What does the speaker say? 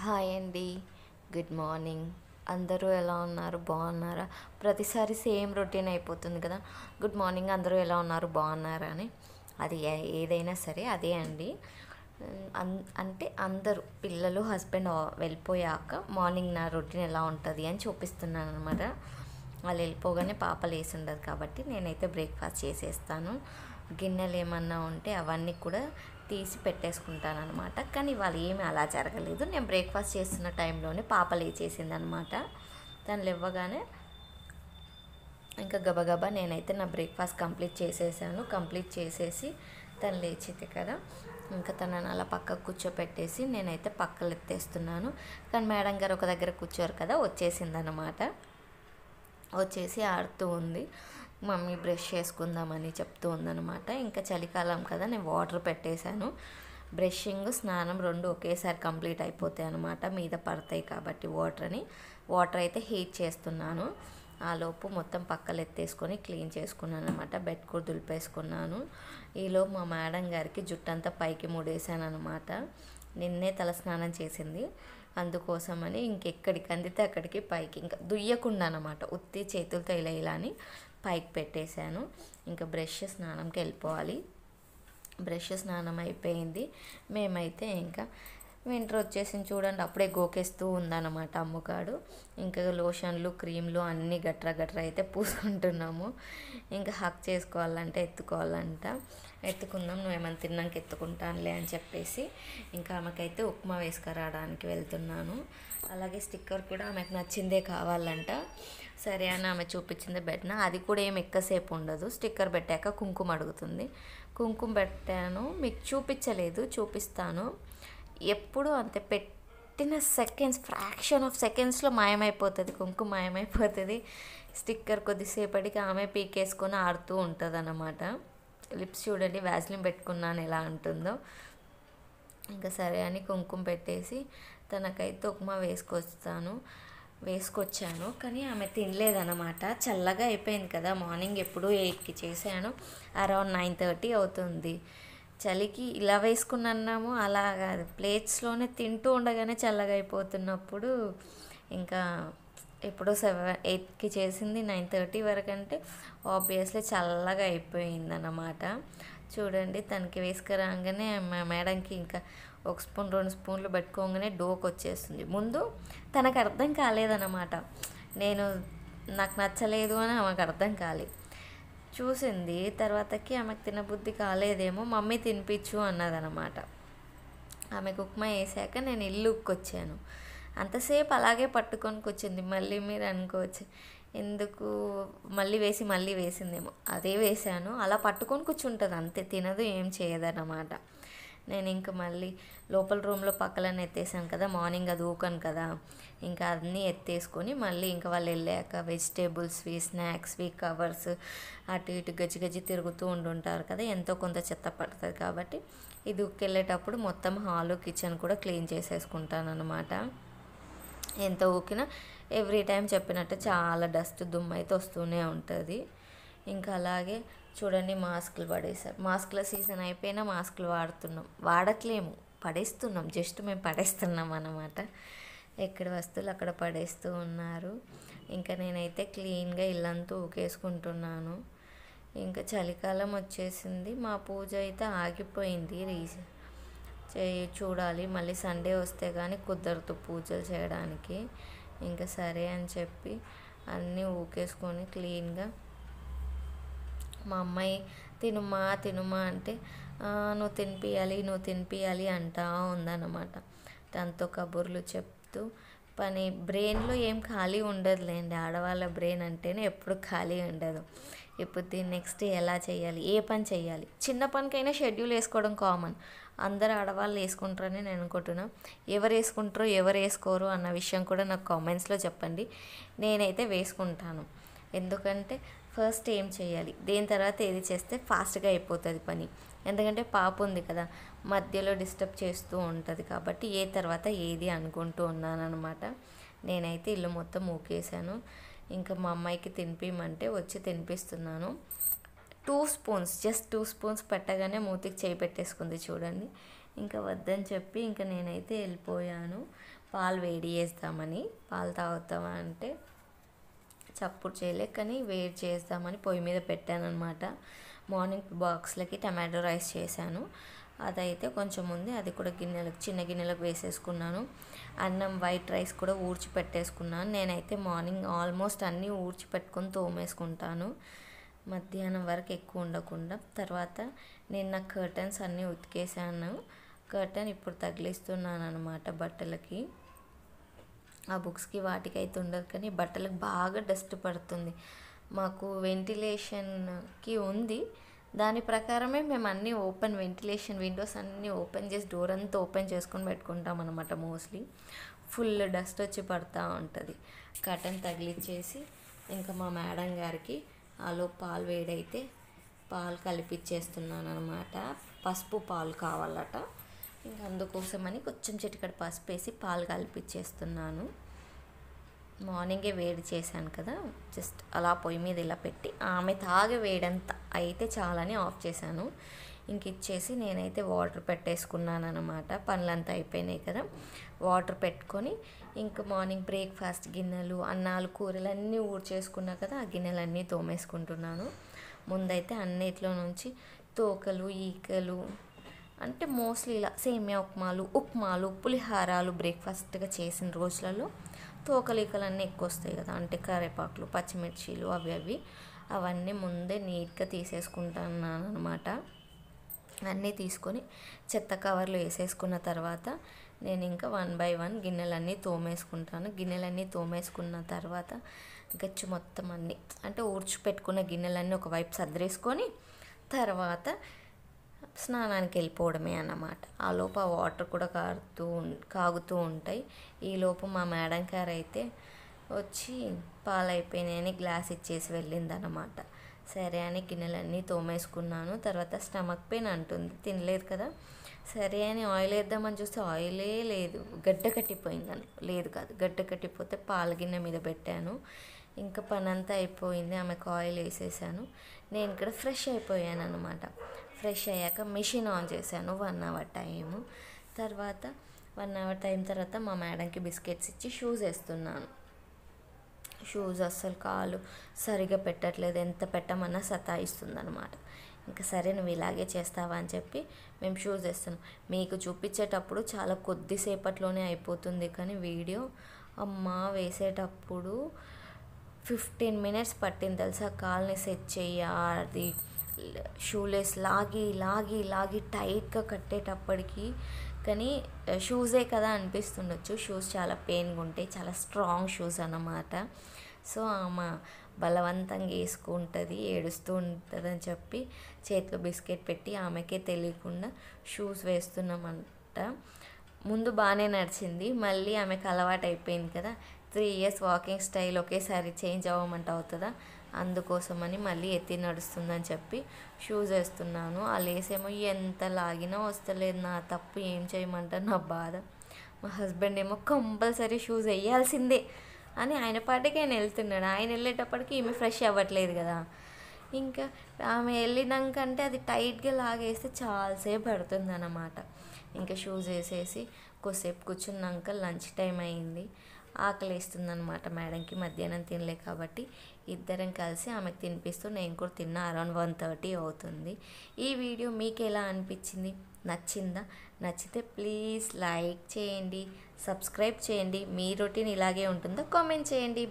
Hi అండి. Good morning. అందరూ ఎలా ఉన్నారు? బాగున్నారా? ప్రతిసారి సేమ్ రొటీన్ అయిపోతుంది కదా. గుడ్ మార్నింగ్, అందరూ ఎలా ఉన్నారు? బాగున్నారా అని. అది ఏదైనా సరే అదే అండి. అంటే అందరూ పిల్లలు హస్బెండ్ వెళ్ళిపోయాక మార్నింగ్ నా రొటీన్ ఎలా ఉంటుంది అని చూపిస్తున్నాను అనమాట. వాళ్ళు వెళ్ళిపోగానే పాప లేసి ఉండదు కాబట్టి నేనైతే బ్రేక్ఫాస్ట్ చేసేస్తాను. గిన్నెలు ఏమన్నా ఉంటే అవన్నీ కూడా తీసి పెట్టేసుకుంటాను అనమాట. కానీ వాళ్ళు ఏమీ అలా జరగలేదు. నేను బ్రేక్ఫాస్ట్ చేస్తున్న టైంలోనే పాప లేచేసింది అనమాట. తను లేవగానే ఇంకా గబగబా నేనైతే నా బ్రేక్ఫాస్ట్ కంప్లీట్ చేసేసాను. కంప్లీట్ చేసేసి తను లేచింది కదా, ఇంకా తనని అలా పక్కకు కూర్చోపెట్టేసి నేనైతే పక్కలు ఎత్తేస్తున్నాను. కానీ మేడం గారు ఒక దగ్గర కూర్చోరు కదా, వచ్చేసిందనమాట. వచ్చేసి ఆడుతూ ఉంది. మమ్మీ బ్రష్ చేసుకుందామని చెప్తూ ఉందనమాట. ఇంకా చలికాలం కదా, నేను వాటర్ పెట్టేశాను. బ్రషింగ్ స్నానం రెండు ఒకేసారి కంప్లీట్ అయిపోతాయి అనమాట, మీద పడతాయి కాబట్టి వాటర్ అయితే హీట్ చేస్తున్నాను. ఆలోపు మొత్తం పక్కలు ఎత్తేసుకొని క్లీన్ చేసుకున్నాను అనమాట. బెడ్ కూడా దులిపేసుకున్నాను. ఈలోపు మా మేడం గారికి జుట్టంతా పైకి ముడేశాను అనమాట. నిన్నే తల స్నానం చేసింది, అందుకోసమని ఇంకెక్కడికి అందితే అక్కడికి పైకి ఇంకా దుయ్యకుండా అనమాట, ఉత్తి చేతులతో ఇలా ఇలా అని పైకి పెట్టేశాను. ఇంకా స్నానంకి వెళ్ళిపోవాలి. స్నానం అయిపోయింది. మేమైతే ఇంకా వింటర్ వచ్చేసింది చూడండి, అప్పుడే గోకేస్తూ ఉందన్నమాట అమ్మకాడు. ఇంకా లోషన్లు క్రీమ్లు అన్నీ గట్రా గట్రా అయితే పూసుకుంటున్నాము. ఇంకా హక్ చేసుకోవాలంటే ఎత్తుకుందాం, నువ్వేమైనా తిన్నాక ఎత్తుకుంటానులే అని చెప్పేసి ఇంకా ఆమెకైతే ఉప్మా వేసుకురావడానికి వెళ్తున్నాను. అలాగే స్టిక్కర్ కూడా ఆమెకు నచ్చిందే కావాలంట. సరే అని ఆమె చూపించింది పెట్టిన, అది కూడా ఏమి ఎక్కువసేపు ఉండదు. స్టిక్కర్ పెట్టాక కుంకుమ అడుగుతుంది. కుంకుమ పెట్టాను, మీకు చూపించలేదు, చూపిస్తాను. ఎప్పుడు అంతే, పెట్టిన ఫ్రాక్షన్ ఆఫ్ సెకండ్స్లో మాయమైపోతుంది, కుంకుమ మాయమైపోతుంది. స్టిక్కర్ కొద్దిసేపటికి ఆమె పీకేసుకొని ఆడుతూ ఉంటుంది అన్నమాట. లిప్స్ చూడండి, వ్యాజ్లిన్ పెట్టుకున్నాను ఎలా ఉంటుందో. ఇంకా సరే అని కుంకుమ పెట్టేసి తనకైతే ఉప్మా వేసుకొచ్చాను. కానీ ఆమె తినలేదన్నమాట. చల్లగా అయిపోయింది కదా, మార్నింగ్ ఎప్పుడు 8కి చేశాను, అరౌండ్ 9:30 అవుతుంది. చలికి ఇలా వేసుకున్నాము, అలా కాదు, ప్లేట్స్లోనే తింటూ ఉండగానే చల్లగా అయిపోతున్నప్పుడు ఇంకా ఎప్పుడో 8కి చేసింది, 9:30 వరకు అంటే ఆబ్వియస్లీ చల్లగా అయిపోయిందన్నమాట. చూడండి, తనకి వేసుకురాగానే మేడంకి ఇంకా 1 స్పూన్ 2 స్పూన్లు పెట్టుకోగానే డోకు వచ్చేస్తుంది. ముందు తనకు అర్థం కాలేదన్నమాట, నాకు నచ్చలేదు అని ఆమెకు అర్థం కాలేదు. చూసింది తర్వాతకి ఆమెకు తినబుద్ధి కాలేదేమో, మమ్మీ తినిపించు అన్నదనమాట. ఆమెకు ఉప్మా వేసాక నేను ఇల్లుకొచ్చాను. అంతసేపు అలాగే పట్టుకొని కూర్చుంది. మళ్ళీ మీరు అనుకోవచ్చు ఎందుకు మళ్ళీ వేసిందేమో, అదే వేసాను. అలా పట్టుకొని కూర్చుంటుంది అంతే, తినదు, ఏం చేయదన్నమాట. నేను ఇంకా మళ్ళీ లోపల రూమ్లో పక్కలన్నీ ఎత్తేసాను కదా, మార్నింగ్ అది ఊకను కదా, ఇంకా అన్నీ ఎత్తేసుకొని మళ్ళీ ఇంకా వాళ్ళు వెళ్ళాక వెజిటేబుల్స్వి, స్నాక్స్వి, కవర్స్ అటు ఇటు గజ్జి తిరుగుతూ ఉండుంటారు కదా, ఎంతో కొంత చెత్త పడుతుంది కాబట్టి ఇది ఉక్కెళ్ళేటప్పుడు మొత్తం హాలు కిచెన్ కూడా క్లీన్ చేసేసుకుంటాను అనమాట. ఎంత ఊకినా ఎవ్రీ టైం చెప్పినట్టు చాలా డస్ట్ దుమ్ము అయితే వస్తూనే ఉంటుంది. ఇంకా అలాగే చూడండి, మాస్కులు పడేసారు. మాస్కుల సీజన్ అయిపోయినా మాస్కులు వాడట్లేము, పడేస్తున్నాం, జస్ట్ మేము పడేస్తున్నాం అన్నమాట. ఎక్కడ వస్తువులు అక్కడ పడేస్తూ ఉన్నారు. ఇంకా నేనైతే క్లీన్గా ఇల్లంతా ఊకేసుకుంటున్నాను. ఇంకా చలికాలం వచ్చేసింది, మా పూజ అయితే ఆగిపోయింది. చూడాలి, మళ్ళీ సండే వస్తే కానీ కుదరదు పూజలు చేయడానికి. ఇంకా సరే అని చెప్పి అన్నీ ఊకేసుకొని క్లీన్గా మా అమ్మాయి తినుమా అంటే నువ్వు తినిపియాలి అంటా ఉందన్నమాట. దాంతో కబుర్లు చెప్తూ బ్రెయిన్లో ఏం ఖాళీ ఉండదులేండి, ఆడవాళ్ళ బ్రెయిన్ అంటేనే ఎప్పుడు ఖాళీ ఉండదు. ఇప్పుడు దీన్ని నెక్స్ట్ ఎలా చేయాలి, ఏ పని చేయాలి, చిన్న పనికైనా షెడ్యూల్ వేసుకోవడం కామన్, అందరు ఆడవాళ్ళు వేసుకుంటారని నేను అనుకుంటున్నాను. ఎవరు వేసుకుంటారో ఎవరు వేసుకోరు అన్న విషయం కూడా నాకు కామెంట్స్లో చెప్పండి. నేనైతే వేసుకుంటాను, ఎందుకంటే ఫస్ట్ ఏం చేయాలి, దేని తర్వాత ఏది చేస్తే ఫాస్ట్గా అయిపోతుంది పని. ఎందుకంటే పాప ఉంది కదా, మధ్యలో డిస్టర్బ్ చేస్తూ ఉంటుంది కాబట్టి ఏ తర్వాత ఏది అనుకుంటూ ఉన్నాను అనమాట. నేనైతే ఇల్లు మొత్తం ఊకేసాను. ఇంకా మా అమ్మాయికి తినిపిమంటే వచ్చి తినిపిస్తున్నాను. 2 స్పూన్స్, జస్ట్ 2 స్పూన్స్ పెట్టగానే మూతికి చేయి పెట్టేసుకుంది చూడండి. ఇంకా వద్దని చెప్పి ఇంకా నేనైతే వెళ్ళిపోయాను. పాలు వేడి చేద్దామని. పాలు తాగుతామా అంటే చప్పుడు చేయలే, కానీ వేడి చేద్దామని పొయ్యి మీద పెట్టాను అనమాట. మార్నింగ్ బాక్స్లకి టమాటో రైస్ చేశాను, అదైతే కొంచెం ఉంది, అది కూడా చిన్న గిన్నెలకు వేసేసుకున్నాను. అన్నం వైట్ రైస్ కూడా ఊడ్చి పెట్టేసుకున్నాను. నేనైతే మార్నింగ్ ఆల్మోస్ట్ అన్నీ ఊడ్చి పెట్టుకొని తోమేసుకుంటాను, మధ్యాహ్నం వరకు ఎక్కువ ఉండకుండా. తర్వాత నిన్న కర్టన్స్ అన్నీ ఉతికేసాను. కర్టన్ ఇప్పుడు తగిలిస్తున్నాను అనమాట బట్టలకి. ఆ బుక్స్కి వాటికి అయితే ఉండదు, కానీ బట్టలకు బాగా డస్ట్ పడుతుంది. మాకు వెంటిలేషన్కి ఉంది, దాని ప్రకారమే మేము అన్నీ ఓపెన్ వెంటిలేషన్ విండోస్ అన్నీ ఓపెన్ చేసి డోర్ అంతా ఓపెన్ చేసుకొని పెట్టుకుంటాం అనమాట. మోస్ట్లీ ఫుల్ డస్ట్ వచ్చి పడుతూ ఉంటుంది. కర్టన్ తగిలిచ్చేసి ఇంకా మా మేడం గారికి ఆలో పాలు వేడైతే పాలు కలిపిచ్చేస్తున్నాను అనమాట. పసుపు పాలు కావాలట, ఇంకా అందుకోసమని కొంచెం చిటికెడు పసుపు వేసి పాలు కలిపిచ్చేస్తున్నాను. మార్నింగే వేడి చేశాను కదా, జస్ట్ అలా పొయ్యి మీద ఇలా పెట్టి ఆమె తాగే వేడంతా అయితే చాలని ఆఫ్ చేశాను. ఇంక ఇచ్చేసి నేనైతే వాటర్ పెట్టేసుకున్నాను అనమాట. పనులంతా అయిపోయినాయి కదా, వాటర్ పెట్టుకొని ఇంకా మార్నింగ్ బ్రేక్ఫాస్ట్ గిన్నెలు, అన్నాలు, కూరలు అన్నీ ఊడ్చేసుకున్నా కదా, ఆ గిన్నెలన్నీ తోమేసుకుంటున్నాను. ముందైతే అన్నిట్లో నుంచి తోకలు, ఈకలు అంటే మోస్ట్లీ ఇలా సేమియా ఉప్మాలు, పులిహారాలు బ్రేక్ఫాస్ట్గా చేసిన రోజులలో తోకలీకలన్నీ ఎక్కువ వస్తాయి కదా, అంటే కరివేపాకులు, పచ్చిమిర్చీలు అవన్నీ ముందే నీట్గా తీసేసుకుంటాను అనమాట. అన్నీ తీసుకొని చెత్త కవర్లు వేసేసుకున్న తర్వాత నేను ఇంకా 1 by 1 గిన్నెలన్నీ తోమేసుకుంటాను. గిన్నెలన్నీ తోమేసుకున్న తర్వాత గచ్చు మొత్తం అన్నీ అంటే ఊడ్చిపెట్టుకున్న గిన్నెలన్నీ ఒకవైపు సర్దేసుకొని తర్వాత స్నానానికి వెళ్ళిపోవడమే అన్నమాట. ఆ లోపు ఆ వాటర్ కూడా కాగుతూ ఉంటాయి. ఈలోపు మా మేడం గారు అయితే వచ్చి పాలు అయిపోయినాయని గ్లాస్ ఇచ్చేసి వెళ్ళిందనమాట. సరే అని గిన్నెలన్నీ తోమేసుకున్నాను. తర్వాత స్టమక్ పెయిన్ అంటుంది, తినలేదు కదా. సరే అని ఆయిల్ వేద్దామని చూస్తే ఆయిలే లేదు, గడ్డ కట్టిపోయిందని. గడ్డ కట్టిపోతే పాల గిన్నె మీద పెట్టాను. ఇంకా పని అంతా అయిపోయింది, ఆమెకు ఆయిల్ వేసేసాను. నేను ఇక్కడ ఫ్రెష్ అయిపోయాను అనమాట. ఫ్రెష్ అయ్యాక మిషన్ ఆన్ చేశాను 1 hour టైము. తర్వాత 1 hour టైం తర్వాత మా మేడంకి బిస్కెట్స్ ఇచ్చి షూస్ వేస్తున్నాను. షూస్ అస్సలు కాలు సరిగా పెట్టట్లేదు, ఎంత పెట్టమన్నా సతాయిస్తుంది అనమాట. ఇంకా సరే నువ్వు ఇలాగే చేస్తావా అని చెప్పి మేము షూస్ వేస్తున్నాం. మీకు చూపించేటప్పుడు చాలా కొద్దిసేపట్లోనే అయిపోతుంది, కానీ వీడియో వేసేటప్పుడు 15 minutes పట్టింది తెలుసా. కాల్ని సెట్ అది షూలెస్ లాగి టైట్గా కట్టేటప్పటికి. కానీ షూసే కదా అనిపిస్తుండొచ్చు, షూస్ చాలా పెయిన్గా ఉంటాయి, చాలా స్ట్రాంగ్ షూస్ అన్నమాట. సో ఆమె బలవంతంగా వేసుకుంటుంది, ఏడుస్తూ ఉంటుందని చెప్పి చేతిలో బిస్కెట్ పెట్టి ఆమెకే తెలియకుండా షూస్ వేస్తున్నామంట. ముందు బాగానే నడిచింది, మళ్ళీ ఆమెకు అలవాటు అయిపోయింది కదా. 3 years వాకింగ్ స్టైల్ ఒకేసారి చేంజ్ అవ్వమంటే అవుతుందా, అందుకోసమని మళ్ళీ ఎత్తి నడుస్తుందని చెప్పి షూస్ వేస్తున్నాను. ఆ లేసేమో ఎంత లాగినా వస్తలేదు, నా తప్పు, ఏం చేయమంటారు, నా బాధ. మా హస్బెండ్ ఏమో కంపల్సరీ షూస్ వేయాల్సిందే అని ఆయన పాటికి ఆయన వెళ్తున్నాడు. ఆయన వెళ్ళేటప్పటికి ఈమె ఫ్రెష్ అవ్వట్లేదు కదా. ఇంకా ఆమె వెళ్ళినాకంటే అది టైట్గా లాగేస్తే చాలాసేపు పడుతుంది అన్నమాట. ఇంకా షూస్ వేసేసి కొద్దిసేపు కూర్చున్నాక లంచ్ టైం అయింది. ఆకలి వేస్తుందన్నమాట మేడంకి, మధ్యాహ్నం తినలే కాబట్టి ఇద్దరం కలిసి ఆమెకు తినిపిస్తూ నేను కూడా తిన్నా. అరౌండ్ 1:30 అవుతుంది. ఈ వీడియో మీకు ఎలా అనిపించింది, నచ్చిందా? నచ్చితే ప్లీజ్ లైక్ చేయండి, సబ్స్క్రైబ్ చేయండి. మీ రొటీన్ ఇలాగే ఉంటుందో కామెంట్ చేయండి.